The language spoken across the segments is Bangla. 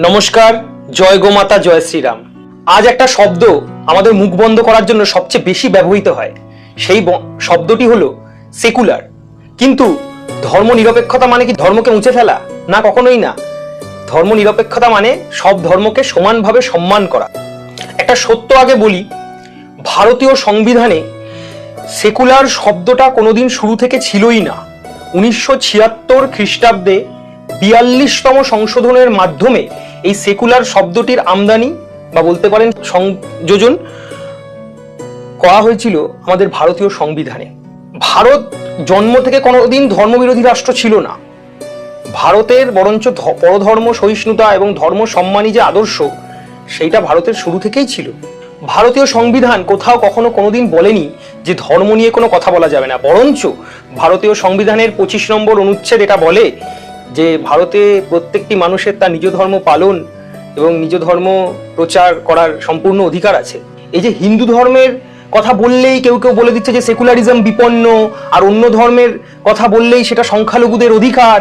নমস্কার, জয় গোমাতা, জয় শ্রীরাম। আজ একটা শব্দ আমাদের মুখ বন্ধ করার জন্য সবচেয়ে বেশি ব্যবহৃত হয়, সেই শব্দটি হলো সেকুলার। কিন্তু ধর্ম নিরপেক্ষতা মানে কি ধর্মকে মুছে ফেলা? না, কখনোই না। ধর্ম নিরপেক্ষতা মানে সব ধর্মকে সমানভাবে সম্মান করা। একটা সত্য আগে বলি, ভারতীয় সংবিধানে সেকুলার শব্দটা কোনোদিন শুরু থেকে ছিলই না। 1976 খ্রিস্টাব্দে 42তম সংশোধনের মাধ্যমে এই সেকুলার শব্দটির আমদানি বা বলতে পারেন সংযোজন করা হয়েছিল আমাদের ভারতীয় সংবিধানে। ভারত জন্ম থেকে কোনোদিন ধর্মবিরোধী রাষ্ট্র ছিল না। ভারতের বরঞ্চ পরধর্ম সহিষ্ণুতা এবং ধর্ম সম্মানী যে আদর্শ, সেইটা ভারতের শুরু থেকেই ছিল। ভারতীয় সংবিধান কোথাও কখনো কোনোদিন বলেনি যে ধর্ম নিয়ে কোনো কথা বলা যাবে না। বরঞ্চ ভারতীয় সংবিধানের 25 নম্বর অনুচ্ছেদ এটা বলে যে ভারতে প্রত্যেকটি মানুষের তার নিজ ধর্ম পালন এবং নিজ ধর্ম প্রচার করার সম্পূর্ণ অধিকার আছে। এই যে হিন্দু ধর্মের কথা বললেই কেউ কেউ বলে দিচ্ছে যে সেকুলারিজম বিপন্ন, আর অন্য ধর্মের কথা বললেই সেটা সংখ্যালঘুদের অধিকার,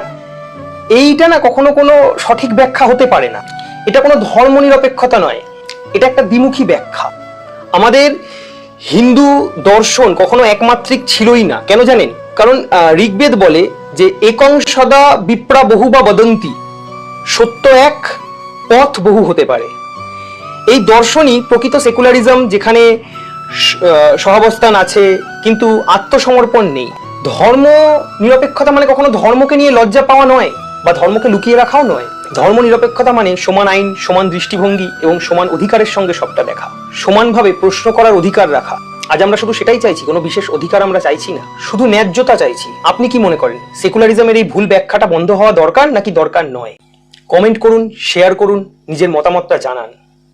এইটা না কখনো কোনো সঠিক ব্যাখ্যা হতে পারে না। এটা কোনো ধর্ম নিরপেক্ষতা নয়, এটা একটা দ্বিমুখী ব্যাখ্যা। আমাদের হিন্দু দর্শন কখনো একমাত্রিক ছিলই না। কেন জানেন? কারণ ঋগ্বেদ বলে যে একং সদা বিপ্রা বহু বা বদন্তি, সত্য এক, পথ বহু হতে পারে। এই দর্শনই প্রকৃত সেকুলারিজম, যেখানে সহাবস্থান আছে কিন্তু আত্মসমর্পণ নেই। ধর্ম নিরপেক্ষতা মানে কখনো ধর্মকে নিয়ে লজ্জা পাওয়া নয় বা ধর্মকে লুকিয়ে রাখাও নয়। ধর্ম নিরপেক্ষতা মানে সমান আইন, সমান দৃষ্টিভঙ্গি এবং সমান অধিকারের সঙ্গে সবটা দেখা, সমানভাবে প্রশ্ন করার অধিকার রাখা। আজ আমরা শুধু সেটাই চাইছি, কোনো বিশেষ অধিকার আমরা চাইছি না, শুধু ন্যায্যতা চাইছি। আপনি কি মনে করেন, সেকুলারিজমের এই ভুল ব্যাখ্যাটা বন্ধ হওয়া দরকার নাকি দরকার নয়? কমেন্ট করুন, শেয়ার করুন, নিজের মতামতটা জানান।